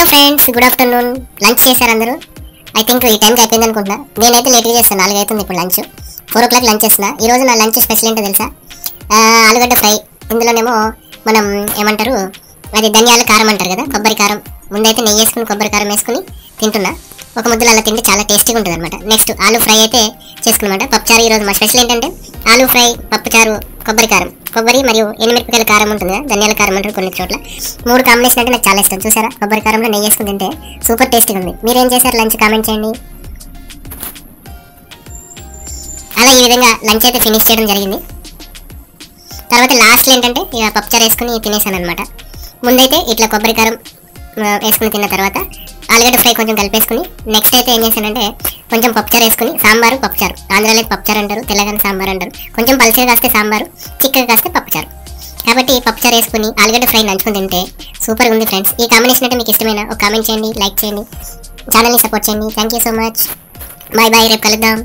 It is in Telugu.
Friends, good afternoon. లంచ్ చేశారు అందరూ? ఐ థింక్ ఈ టైంకి అయిపోయింది అనుకుంటున్నా. నేనైతే లేట్గా చేస్తాను, 4 అవుతుంది ఇప్పుడు లంచ్. 4 o'clock లంచ్ చేస్తున్నా. ఈరోజు నా లంచ్ స్పెషల్ ఏంటో తెలుసా? ఆలుగడ్డ ఫ్రై. ఇందులోనేమో మనం ఏమంటారు, అది ధనియాల కారం అంటారు కదా, కొబ్బరి కారం. ముందైతే నెయ్యి వేసుకుని కొబ్బరి కారం వేసుకుని తింటున్నా. ఒక ముద్దలు అలా తింటే చాలా టేస్టీగా ఉంటుంది అనమాట. నెక్స్ట్ ఆలు ఫ్రై అయితే చేసుకున్నమాట. పప్పుచారు. ఈరోజు మా స్పెషల్ ఏంటంటే ఆలు ఫ్రై, పప్పుచారు, కొబ్బరి కారం. కొబ్బరి మరియు ఎండుమిరపకాయల కారం ఉంటుంది కదా, ధనియాల కారం అంటారు కొన్ని చోట్ల. 3 కాంబినేషన్ అంటే నాకు చాలా ఇష్టం. చూసారా, కొబ్బరి కారంలో నెయ్యి వేసుకుని తింటే సూపర్ టేస్టీగా ఉంది. మీరేం చేశారు లంచ్? కామెంట్ చేయండి. అలా ఈ విధంగా లంచ్ అయితే ఫినిష్ చేయడం జరిగింది. తర్వాత లాస్ట్లో ఏంటంటే ఇక పప్పుచారు వేసుకుని తినేసాను అనమాట. ముందైతే ఇట్లా కొబ్బరి కారం వేసుకుని తిన్న తర్వాత ఆలుగడ్డ ఫ్రై కొంచెం కలిపేసుకుని నెక్స్ట్ అయితే ఏం చేశానంటే కొంచెం పప్పుచారు వేసుకుని, సాంబారు పప్పుచారు. ఆంధ్రాలో పప్పుచారు అంటారు, తెలంగాణ సాంబార్ అంటారు. కొంచెం పల్చగా కాస్తే సాంబారు, చిక్కగా కాస్తే పప్పుచారు. కాబట్టి పప్పుచారు వేసుకుని ఆలుగడ్డ ఫ్రై నంచుకుని తింటే సూపర్గా ఉంది ఫ్రెండ్స్. ఈ కాంబినేషన్ అంటే మీకు ఇష్టమైన ఒక కామెంట్ చేయండి, లైక్ చేయండి, ఛానల్ని సపోర్ట్ చేయండి. Thank you so much. Bye bye, రేపు కలుద్దాం.